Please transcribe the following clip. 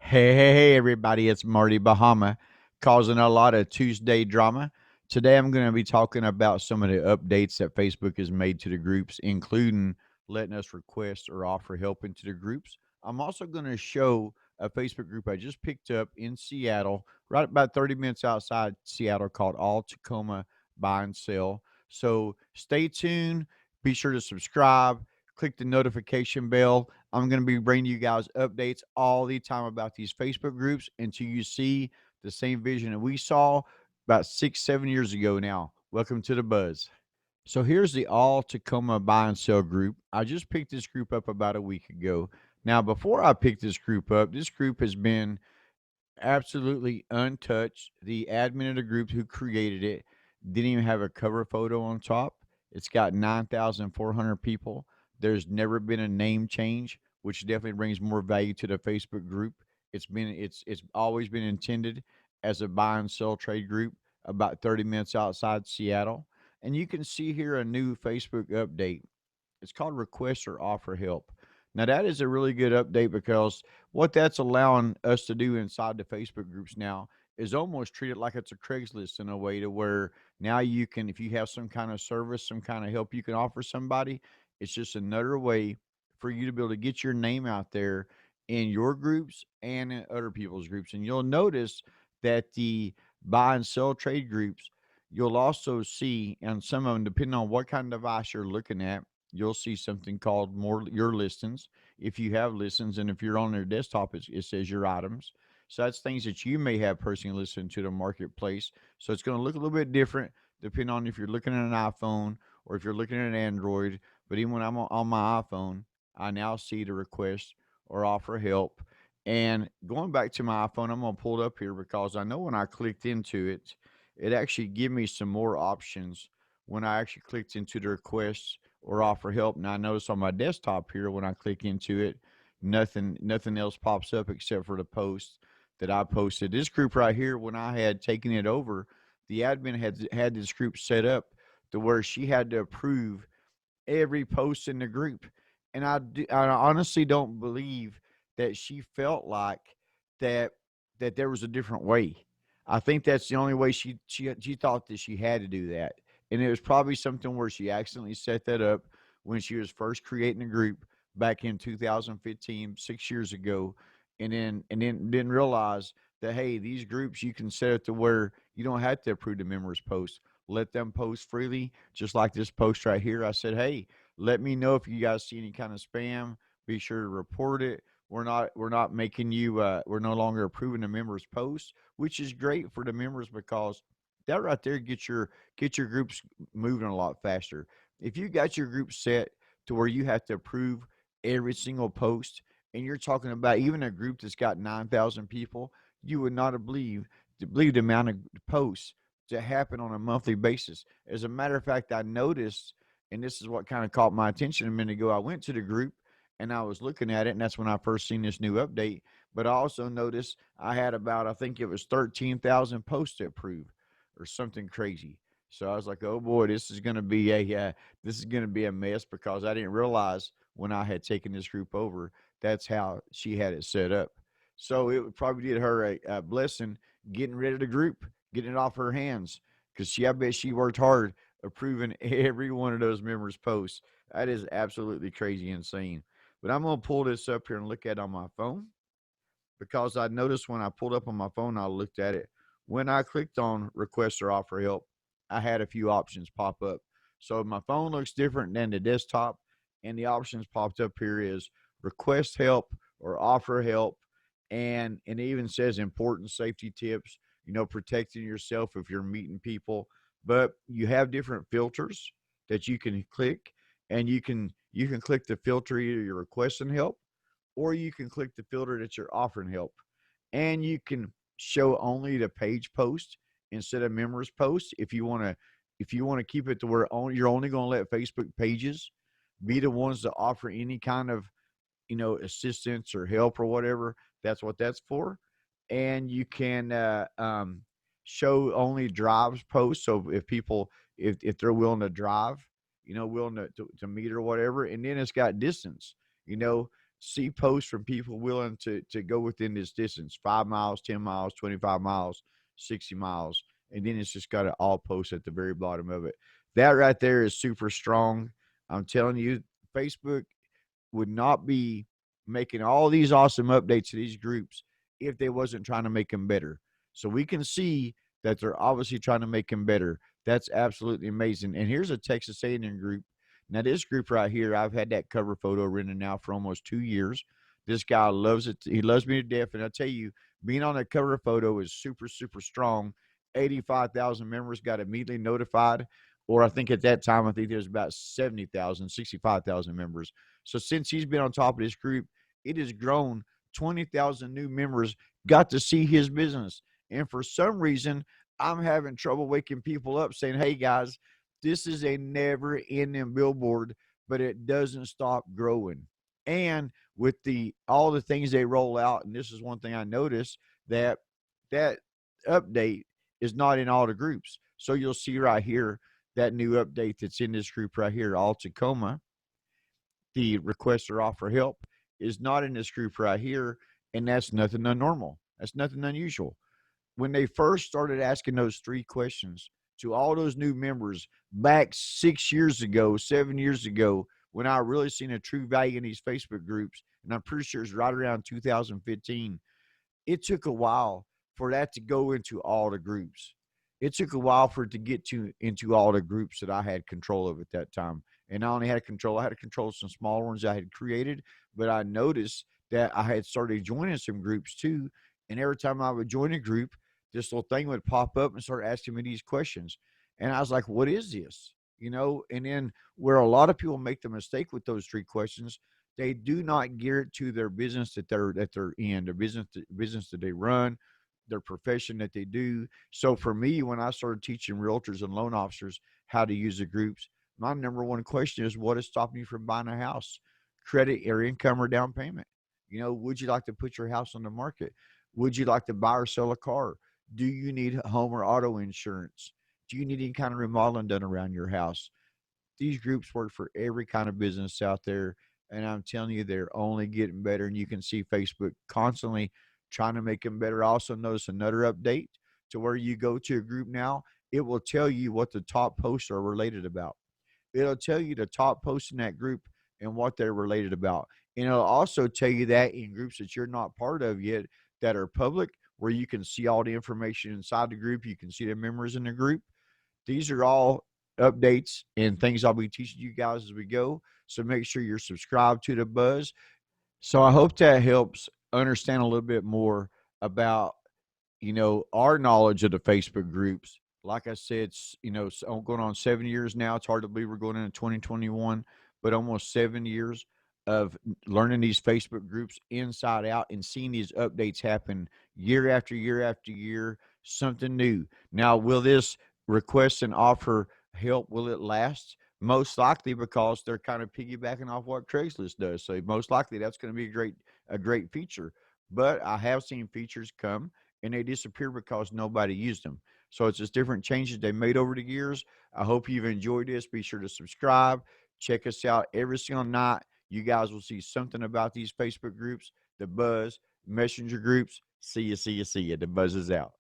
Hey, everybody, it's Marty Bahama causing a lot of Tuesday drama. Today, I'm going to be talking about some of the updates that Facebook has made to the groups, including letting us request or offer help into the groups. I'm also going to show a Facebook group I just picked up in Seattle, right about 30 minutes outside Seattle, called All Tacoma Buy and Sell. So stay tuned. Be sure to subscribe, click the notification bell. I'm going to be bringing you guys updates all the time about these Facebook groups until you see the same vision that we saw about 6, 7 years ago now. Welcome to the buzz. So here's the All Tacoma Buy and Sell group. I just picked this group up about a week ago. Now, before I picked this group has been absolutely untouched. The admin of the group who created it didn't even have a cover photo on top. It's got 9,400 people. There's never been a name change, which definitely brings more value to the Facebook group. It's always been intended as a buy and sell trade group about 30 minutes outside Seattle. And you can see here a new Facebook update. It's called Request or Offer Help. Now, that is a really good update because what that's allowing us to do inside the Facebook groups now is almost treat it like it's a Craigslist in a way to where now you can, if you have some kind of service, some kind of help you can offer somebody, it's just another way for you to be able to get your name out there in your groups and in other people's groups. And you'll notice that the buy and sell trade groups, you'll also see, and some of them, depending on what kind of device you're looking at, you'll see something called more your listings. If you have listings, and if you're on their desktop, it says your items. So that's things that you may have personally listened to the marketplace. So it's going to look a little bit different depending on if you're looking at an iPhone or if you're looking at an Android. But even when I'm on my iPhone, I now see the request or offer help. And going back to my iPhone, I'm going to pull it up here because I know when I clicked into it, it actually gave me some more options when I actually clicked into the requests or offer help. And I notice on my desktop here when I click into it, nothing else pops up except for the post that I posted. This group right here, when I had taken it over, the admin had this group set up to where she had to approve every post in the group. And I honestly don't believe that she felt like that there was a different way. I think that's the only way she thought that she had to do that. And it was probably something where she accidentally set that up when she was first creating a group back in 2015, 6 years ago, and then didn't realize that, hey, these groups you can set it to where you don't have to approve the members' post. Let them post freely, just like this post right here. I said, hey, let me know if you guys see any kind of spam. Be sure to report it. We're not making you we're no longer approving the members' posts, which is great for the members because that right there get your groups moving a lot faster. If you got your group set to where you have to approve every single post, and you're talking about even a group that's got 9,000 people, you would not have believe the amount of posts to happen on a monthly basis. As a matter of fact, I noticed, and this is what kind of caught my attention a minute ago. I went to the group and I was looking at it, and that's when I first seen this new update. But I also noticed I had about, I think it was 13,000 posts to approve or something crazy. So I was like, "Oh boy, this is going to be a mess," because I didn't realize when I had taken this group over, that's how she had it set up. So it probably did her a blessing getting rid of the group, getting it off her hands, because I bet she worked hard approving every one of those members' posts. That is absolutely crazy insane. But I'm gonna pull this up here and look at it on my phone because I noticed when I pulled up on my phone, I looked at it. When I clicked on request or offer help, I had a few options pop up. So my phone looks different than the desktop, and the options popped up here is request help or offer help, and it even says important safety tips. Protecting yourself if you're meeting people. But you have different filters that you can click, and you can click the filter either you're requesting help or you can click the filter that you're offering help. And you can show only the page post instead of members posts if you want to keep it to where you're only going to let Facebook pages be the ones that offer any kind of assistance or help or whatever. That's what that's for. And you can show only drives posts. So if people, if they're willing to drive, willing to meet or whatever. And then it's got distance. You know, see posts from people willing to go within this distance, 5 miles, 10 miles, 25 miles, 60 miles. And then it's just got an all post at the very bottom of it. That right there is super strong. I'm telling you, Facebook would not be making all these awesome updates to these groups if they wasn't trying to make them better. So we can see that they're obviously trying to make them better. That's absolutely amazing. And here's a Texas A&M group. Now this group right here, I've had that cover photo written now for almost 2 years. This guy loves it. He loves me to death. And I tell you, being on a cover photo is super, super strong. 85,000 members got immediately notified. Or I think at that time, I think there's about 70,000, 65,000 members. So since he's been on top of this group, it has grown. 20,000 new members got to see his business. And for some reason, I'm having trouble waking people up saying, hey guys, this is a never ending billboard, but it doesn't stop growing. And with all the things they roll out, and this is one thing I noticed, that that update is not in all the groups. So you'll see right here that new update that's in this group right here, all Tacoma, the request or offer help is not in this group right here, and that's nothing unnormal. That's nothing unusual. When they first started asking those 3 questions to all those new members back 6 years ago, 7 years ago, when I really seen a true value in these Facebook groups, and I'm pretty sure it's right around 2015, it took a while for that to go into all the groups. It took a while for it to get into all the groups that I had control of at that time. And I only had control, I had to control some smaller ones I had created, but I noticed that I had started joining some groups too. And every time I would join a group, this little thing would pop up and start asking me these questions. And I was like, what is this? And then where a lot of people make the mistake with those 3 questions, they do not gear it to their business that they're in, their business that they run, their profession that they do. So for me, when I started teaching realtors and loan officers how to use the groups, my number one question is, what is stopping you from buying a house? Credit, or income, or down payment? Would you like to put your house on the market? Would you like to buy or sell a car? Do you need home or auto insurance? Do you need any kind of remodeling done around your house? These groups work for every kind of business out there. And I'm telling you, they're only getting better. And you can see Facebook constantly trying to make them better. I also notice another update to where you go to a group now, it will tell you what the top posts are related about. It'll tell you the top posts in that group and what they're related about. And it'll also tell you that in groups that you're not part of yet that are public, where you can see all the information inside the group. You can see the members in the group. These are all updates and things I'll be teaching you guys as we go. So make sure you're subscribed to the Buzz. So I hope that helps understand a little bit more about our knowledge of the Facebook groups. Like I said, going on 7 years now. It's hard to believe we're going into 2021, but almost 7 years of learning these Facebook groups inside out and seeing these updates happen year after year after year, something new. Now, will this request and offer help? Will it last? Most likely, because they're kind of piggybacking off what Craigslist does. So most likely that's going to be a great feature. But I have seen features come and they disappear because nobody used them. So it's just different changes they made over the years. I hope you've enjoyed this. Be sure to subscribe. Check us out every single night. You guys will see something about these Facebook groups, the Buzz, Messenger groups. See you, see you, see you. The Buzz is out.